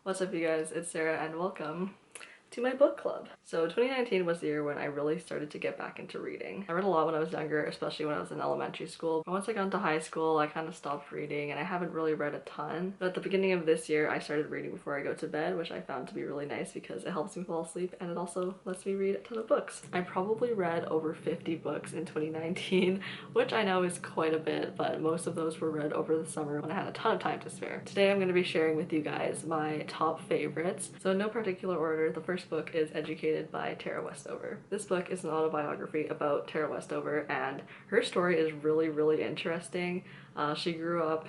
What's up you guys, it's Sarah and welcome to my book club. So 2019 was the year when I really started to get back into reading. I read a lot when I was younger, especially when I was in elementary school. But once I got into high school, I kind of stopped reading and I haven't really read a ton. But at the beginning of this year, I started reading before I go to bed, which I found to be really nice because it helps me fall asleep and it also lets me read a ton of books. I probably read over 50 books in 2019, which I know is quite a bit, but most of those were read over the summer when I had a ton of time to spare. Today I'm going to be sharing with you guys my top favorites. So in no particular order, the first book is Educated by Tara Westover. This book is an autobiography about Tara Westover and her story is really interesting. She grew up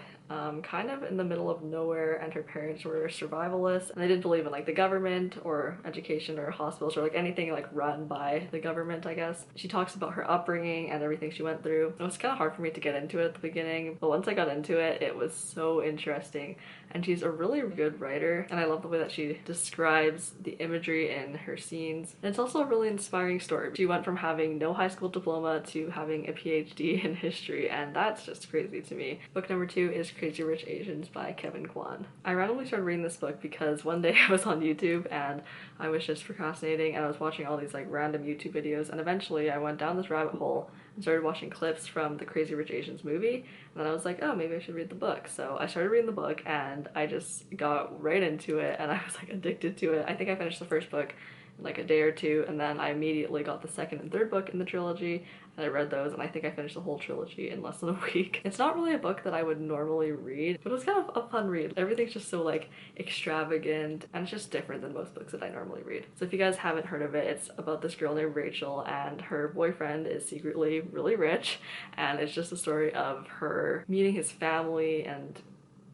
kind of in the middle of nowhere and her parents were survivalists and they didn't believe in like the government or education or hospitals or like anything like run by the government, I guess. She talks about her upbringing and everything she went through. It was kind of hard for me to get into it at the beginning, but once I got into it, it was so interesting and she's a really good writer and I love the way that she describes the imagery in her scenes. And it's also a really inspiring story. She went from having no high school diploma to having a PhD in history and that's just crazy to me. Book number 2 is Crazy Rich Asians by Kwan. I randomly started reading this book because one day I was on YouTube and I was just procrastinating and I was watching all these like random YouTube videos and eventually I went down this rabbit hole and started watching clips from the Crazy Rich Asians movie and then I was like, oh, maybe I should read the book. So I started reading the book and I just got right into it and I was like addicted to it. I think I finished the first book in like a day or two and then I immediately got the second and third book in the trilogy and I read those and I think I finished the whole trilogy in less than a week. It's not really a book that I would normally read, but it was kind of a fun read. Everything's just so like extravagant and it's just different than most books that I normally read. So if you guys haven't heard of it, it's about this girl named Rachel and her boyfriend is secretly really rich and it's just a story of her meeting his family and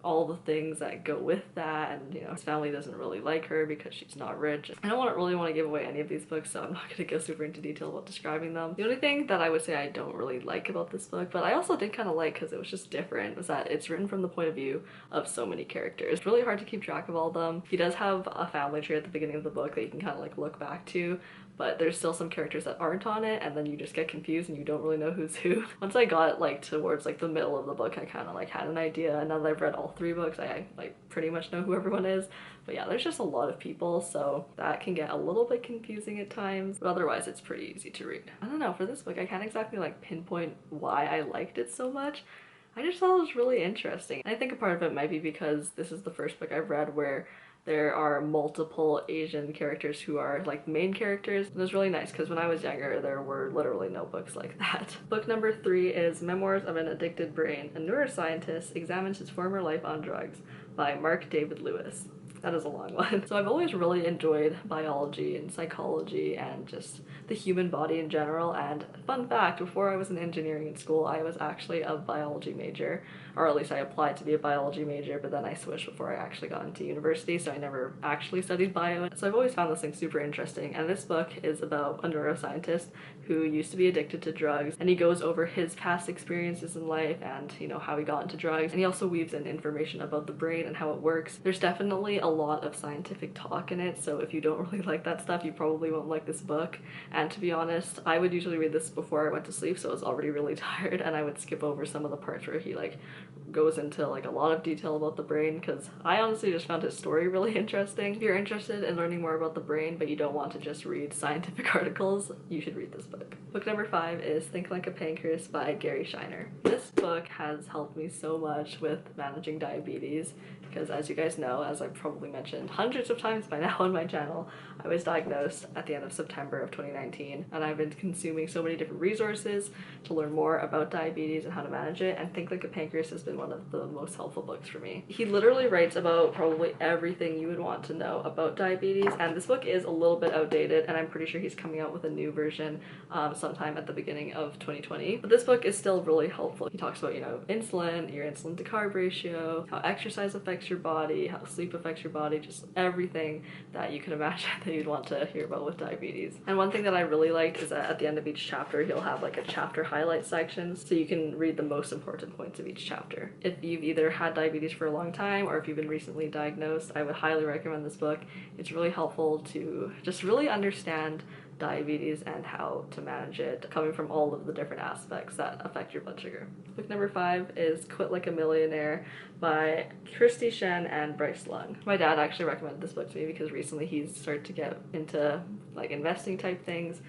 all the things that go with that, and you know, his family doesn't really like her because she's not rich. I don't really want to give away any of these books, so I'm not going to go super into detail about describing them. The only thing that I would say I don't really like about this book, but I also did kind of like because it was just different, was that it's written from the point of view of so many characters. It's really hard to keep track of all of them. He does have a family tree at the beginning of the book that you can kind of like look back to, but there's still some characters that aren't on it and then you just get confused and you don't really know who's who. Once I got like towards like the middle of the book, I kind of like had an idea, and now that I've read all 3 books, I like pretty much know who everyone is. But yeah, there's just a lot of people, so that can get a little bit confusing at times, but otherwise it's pretty easy to read. I don't know, for this book I can't exactly like pinpoint why I liked it so much. I just thought it was really interesting. And I think a part of it might be because this is the first book I've read where there are multiple Asian characters who are like main characters. It was really nice because when I was younger there were literally no books like that. Book number 3 is Memoirs of an Addicted Brain. A neuroscientist examines his former life on drugs by Marc David Lewis. That is a long one. So I've always really enjoyed biology and psychology and just the human body in general, and fun fact, before I was in engineering in school I was actually a biology major, or at least I applied to be a biology major, but then I switched before I actually got into university, so I never actually studied bio. So I've always found this thing super interesting, and this book is about a neuroscientist who used to be addicted to drugs, and he goes over his past experiences in life and you know how he got into drugs, and he also weaves in information about the brain and how it works. There's definitely a lot of scientific talk in it, so if you don't really like that stuff you probably won't like this book. And to be honest, I would usually read this before I went to sleep, so I was already really tired and I would skip over some of the parts where he like goes into like a lot of detail about the brain, because I honestly just found his story really interesting. If you're interested in learning more about the brain but you don't want to just read scientific articles, you should read this book. Book number 5 is Think Like a Pancreas by Gary Scheiner. This book has helped me so much with managing diabetes because, as you guys know, as I've probably mentioned hundreds of times by now on my channel, I was diagnosed at the end of September of 2019 and I've been consuming so many different resources to learn more about diabetes and how to manage it, and Think Like a Pancreas has been one of the most helpful books for me. He literally writes about probably everything you would want to know about diabetes, and this book is a little bit outdated and I'm pretty sure he's coming out with a new version sometime at the beginning of 2020, but this book is still really helpful. He talks about, you know, insulin, your insulin to carb ratio, how exercise affects your body, how sleep affects your body, just everything that you can imagine that you'd want to hear about with diabetes. And one thing that I really liked is that at the end of each chapter he'll have like a chapter highlight section so you can read the most important points of each chapter. If you've either had diabetes for a long time or if you've been recently diagnosed, I would highly recommend this book. It's really helpful to just really understand diabetes and how to manage it, coming from all of the different aspects that affect your blood sugar. Book number 5 is Quit Like a Millionaire by Kristy, Shen, and Bryce Leung. My dad actually recommended this book to me because recently he's started to get into like investing type things,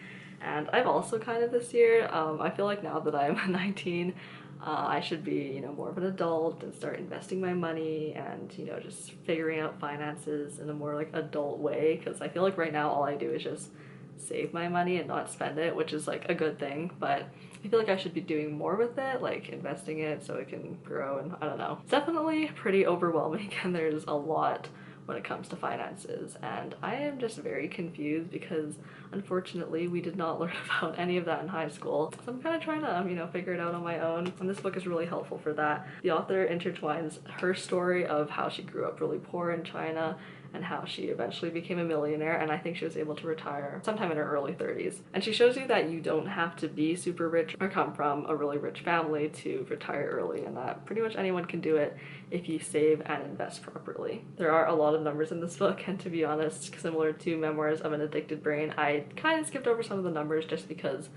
and I've also kind of this year. I feel like now that I'm 19, I should be, you know, more of an adult and start investing my money and, you know, just figuring out finances in a more like adult way, because I feel like right now all I do is just save my money and not spend it, which is like a good thing, but I feel like I should be doing more with it, like investing it so it can grow, and I don't know. It's definitely pretty overwhelming and there's a lot when it comes to finances, and I am just very confused because unfortunately we did not learn about any of that in high school, so I'm kind of trying to, you know, figure it out on my own, and this book is really helpful for that. The author intertwines her story of how she grew up really poor in China and how she eventually became a millionaire, and I think she was able to retire sometime in her early 30s. And she shows you that you don't have to be super rich or come from a really rich family to retire early, and that pretty much anyone can do it if you save and invest properly. There are a lot of numbers in this book, and to be honest, similar to Memoirs of an Addicted Brain, I kind of skipped over some of the numbers just because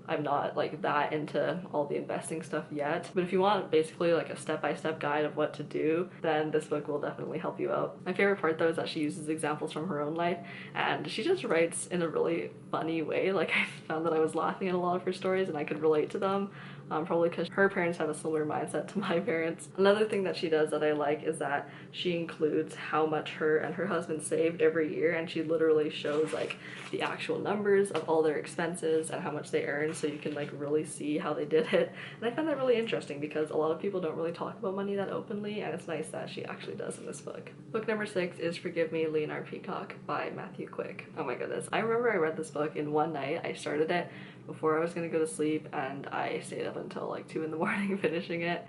I'm not like that into all the investing stuff yet. But if you want basically like a step-by-step guide of what to do, then this book will definitely help you out. My favorite part though is that she uses examples from her own life, and she just writes in a really funny way. Like, I found that I was laughing at a lot of her stories and I could relate to them. Probably because her parents have a similar mindset to my parents. Another thing that she does that I like is that she includes how much her and her husband saved every year, and she literally shows like the actual numbers of all their expenses and how much they earn, so you can like really see how they did it. And I find that really interesting because a lot of people don't really talk about money that openly, and it's nice that she actually does in this book. Book number 6 is Forgive Me, Leonard Peacock by Matthew Quick. Oh my goodness, I remember I read this book in one night. I started it before I was gonna go to sleep, and I stayed up until like 2 in the morning finishing it,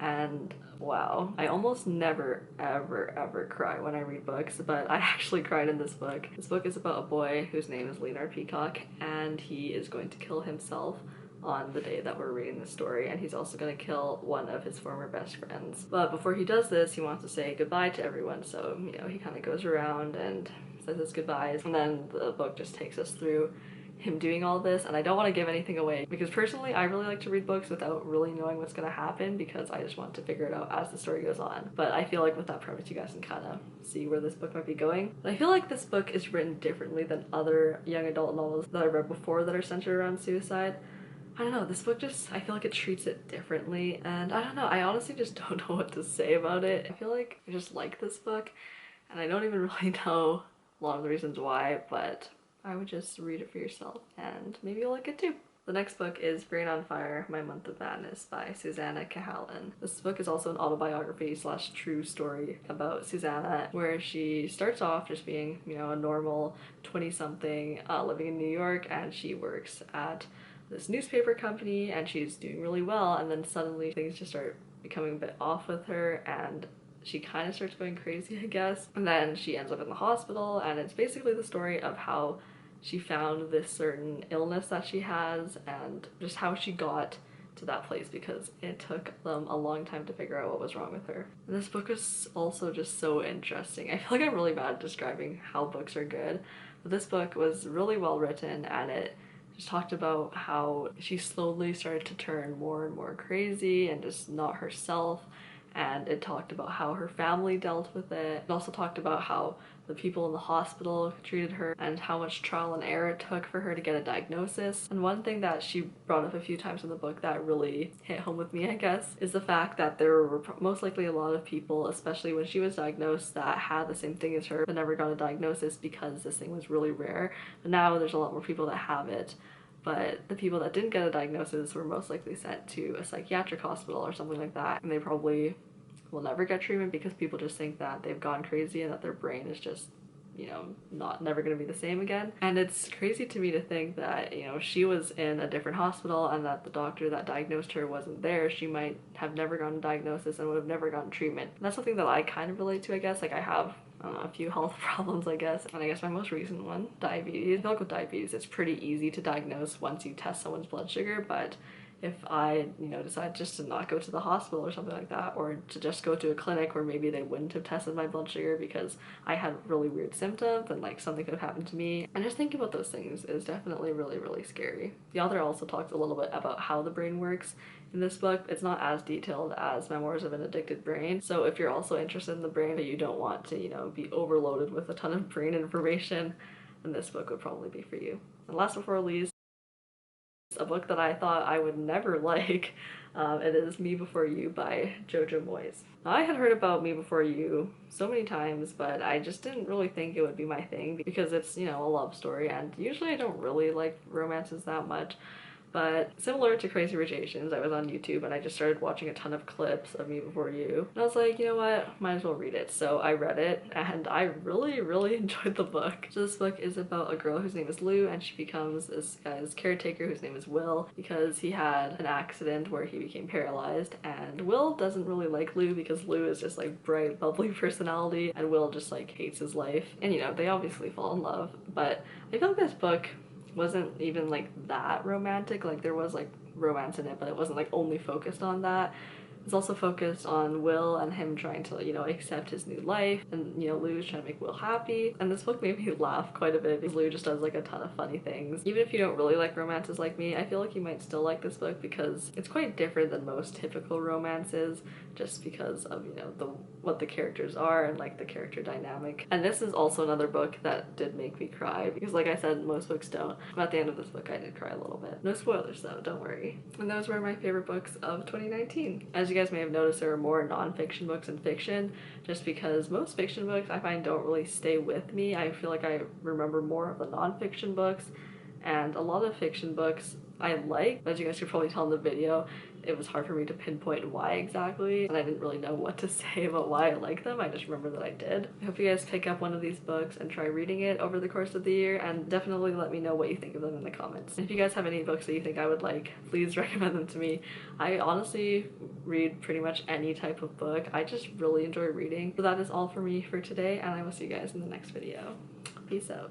and wow, I almost never ever cry when I read books, but I actually cried in this book. This book is about a boy whose name is Leonard Peacock, and he is going to kill himself on the day that we're reading the story, and he's also going to kill one of his former best friends. But before he does this, he wants to say goodbye to everyone, so, you know, he kind of goes around and says his goodbyes, and then the book just takes us through him doing all this. And I don't want to give anything away because personally I really like to read books without really knowing what's going to happen, because I just want to figure it out as the story goes on. But I feel like with that premise you guys can kind of see where this book might be going. But I feel like this book is written differently than other young adult novels that I read before that are centered around suicide. I don't know, this book just, I feel like it treats it differently, and I don't know, I honestly just don't know what to say about it. I feel like I just like this book, and I don't even really know a lot of the reasons why, but I would just read it for yourself and maybe you'll like it too. The next book is Brain on Fire, My Month of Madness by Susannah Cahalan. This book is also an autobiography / true story about Susannah, where she starts off just being, you know, a normal 20-something living in New York, and she works at this newspaper company and she's doing really well, and then suddenly things just start becoming a bit off with her and she kind of starts going crazy, I guess. And then she ends up in the hospital, and it's basically the story of how she found this certain illness that she has and just how she got to that place, because it took them a long time to figure out what was wrong with her. And this book is also just so interesting. I feel like I'm really bad at describing how books are good, but this book was really well written, and it just talked about how she slowly started to turn more and more crazy and just not herself. And it talked about how her family dealt with it. It also talked about how the people in the hospital treated her and how much trial and error it took for her to get a diagnosis. And one thing that she brought up a few times in the book that really hit home with me, I guess, is the fact that there were most likely a lot of people, especially when she was diagnosed, that had the same thing as her but never got a diagnosis because this thing was really rare. But now there's a lot more people that have it. But the people that didn't get a diagnosis were most likely sent to a psychiatric hospital or something like that, and they probably will never get treatment because people just think that they've gone crazy and that their brain is just, you know, never going to be the same again. And it's crazy to me to think that, you know, she was in a different hospital and that the doctor that diagnosed her wasn't there. She might have never gotten a diagnosis and would have never gotten treatment. And that's something that I kind of relate to, I guess. Like, I have a few health problems, I guess, and I guess my most recent one, diabetes. I feel like with diabetes it's pretty easy to diagnose once you test someone's blood sugar, but if I, you know, decide just to not go to the hospital or something like that, or to just go to a clinic where maybe they wouldn't have tested my blood sugar because I had really weird symptoms and like something could have happened to me. And just thinking about those things is definitely really scary. The author also talks a little bit about how the brain works in this book. It's not as detailed as Memoirs of an Addicted Brain, so if you're also interested in the brain but you don't want to, you know, be overloaded with a ton of brain information, then this book would probably be for you. And last but not least, a book that I thought I would never like. It is Me Before You by Jojo Moyes. Now, I had heard about Me Before You so many times, but I just didn't really think it would be my thing because it's, you know, a love story, and usually I don't really like romances that much. But similar to Crazy Rich Asians, I was on YouTube and I just started watching a ton of clips of Me Before You. And I was like, you know what, might as well read it. So I read it and I really enjoyed the book. So this book is about a girl whose name is Lou, and she becomes this guy's caretaker whose name is Will because he had an accident where he became paralyzed, and Will doesn't really like Lou because Lou is just like bright, bubbly personality, and Will just like hates his life. And you know, they obviously fall in love, but I feel like this book wasn't even like that romantic. Like there was like romance in it, but it wasn't like only focused on that. It's also focused on Will and him trying to, you know, accept his new life, and, you know, Lou's trying to make Will happy. And this book made me laugh quite a bit because Lou just does like a ton of funny things. Even if you don't really like romances like me, I feel like you might still like this book because it's quite different than most typical romances, just because of, you know, what the characters are and like the character dynamic. And this is also another book that did make me cry because, like I said, most books don't. But at the end of this book I did cry a little bit. No spoilers though, don't worry. And those were my favorite books of 2019. As you guys may have noticed, there are more non-fiction books than fiction, just because most fiction books I find don't really stay with me. I feel like I remember more of the non-fiction books, and a lot of fiction books I like, but as you guys could probably tell in the video, it was hard for me to pinpoint why exactly, and I didn't really know what to say about why I like them. I just remember that I did. I hope you guys pick up one of these books and try reading it over the course of the year, and definitely let me know what you think of them in the comments. If you guys have any books that you think I would like, please recommend them to me. I honestly read pretty much any type of book. I just really enjoy reading. So that is all for me for today, and I will see you guys in the next video. Peace out.